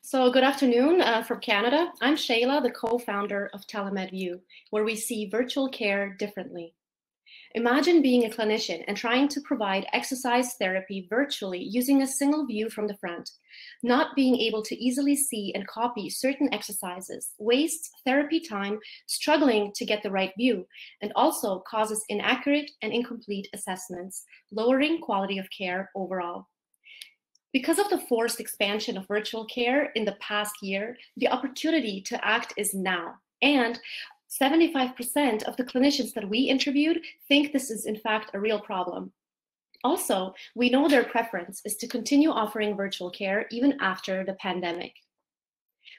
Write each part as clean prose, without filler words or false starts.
So good afternoon from Canada. I'm Sheyla, the co-founder of TeleMedView, where we see virtual care differently. Imagine being a clinician and trying to provide exercise therapy virtually using a single view from the front. Not being able to easily see and copy certain exercises wastes therapy time, struggling to get the right view, and also causes inaccurate and incomplete assessments, lowering quality of care overall. Because of the forced expansion of virtual care in the past year, the opportunity to act is now. And 75% of the clinicians that we interviewed think this is in fact a real problem. Also, we know their preference is to continue offering virtual care even after the pandemic.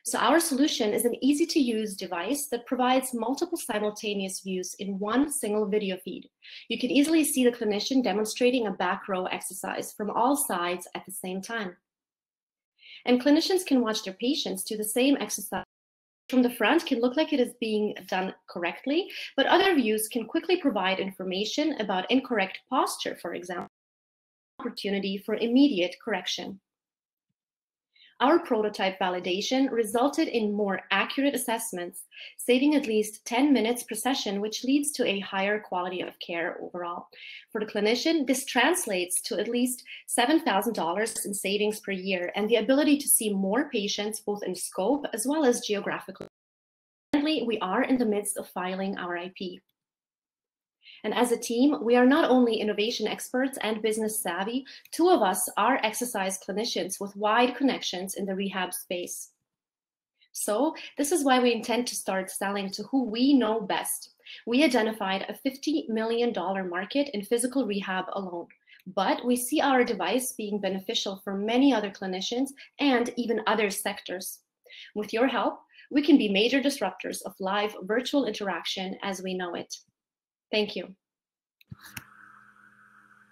So our solution is an easy-to-use device that provides multiple simultaneous views in one single video feed. You can easily see the clinician demonstrating a back row exercise from all sides at the same time. And clinicians can watch their patients do the same exercise from the front can look like it is being done correctly, but other views can quickly provide information about incorrect posture, for example, opportunity for immediate correction. Our prototype validation resulted in more accurate assessments, saving at least 10 minutes per session, which leads to a higher quality of care overall. For the clinician, this translates to at least $7,000 in savings per year and the ability to see more patients both in scope as well as geographically. Currently, we are in the midst of filing our IP. And as a team, we are not only innovation experts and business savvy, two of us are exercise clinicians with wide connections in the rehab space. So this is why we intend to start selling to who we know best. We identified a $50 million market in physical rehab alone, but we see our device being beneficial for many other clinicians and even other sectors. With your help, we can be major disruptors of live virtual interaction as we know it. Thank you.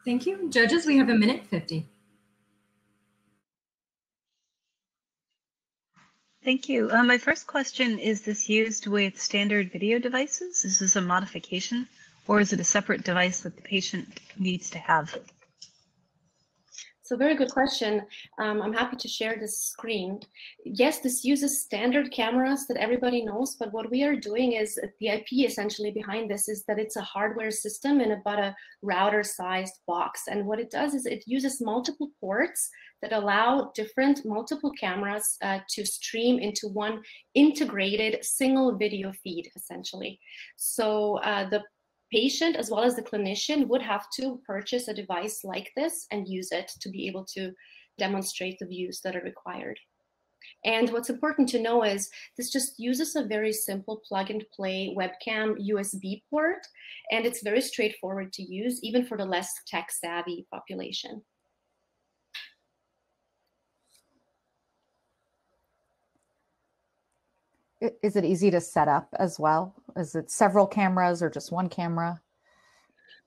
Thank you. Judges, we have 1:50. Thank you. My first question, is this used with standard video devices? Is this a modification, or is it a separate device that the patient needs to have? So very good question. I'm happy to share this screen. Yes, this uses standard cameras that everybody knows, but what we are doing is the IP essentially behind this is that it's a hardware system in about a router-sized box. And what it does is it uses multiple ports that allow different multiple cameras to stream into one integrated single video feed, essentially. So the patient as well as the clinician would have to purchase a device like this and use it to be able to demonstrate the views that are required. And what's important to know is this just uses a very simple plug and play webcam USB port, and it's very straightforward to use even for the less tech savvy population. Is it easy to set up as well? Is it several cameras or just one camera?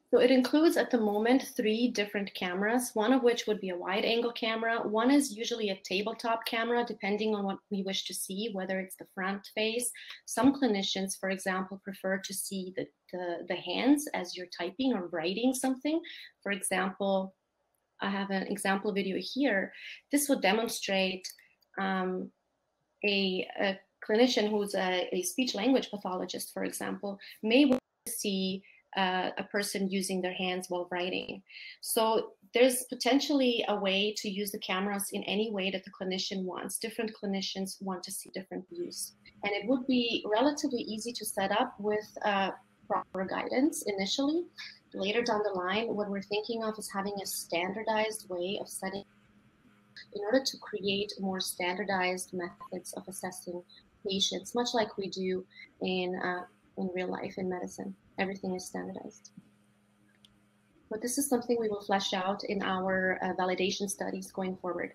So it includes at the moment 3 different cameras, one of which would be a wide angle camera. One is usually a tabletop camera, depending on what we wish to see, whether it's the front face. Some clinicians, for example, prefer to see the hands as you're typing or writing something. For example, I have an example video here. This would demonstrate a clinician who's a speech language pathologist, for example, may see a person using their hands while writing. So there's potentially a way to use the cameras in any way that the clinician wants. Different clinicians want to see different views. And it would be relatively easy to set up with proper guidance initially. Later down the line, what we're thinking of is having a standardized way of setting in order to create more standardized methods of assessing patients, much like we do in real life in medicine. Everything is standardized. But this is something we will flesh out in our validation studies going forward.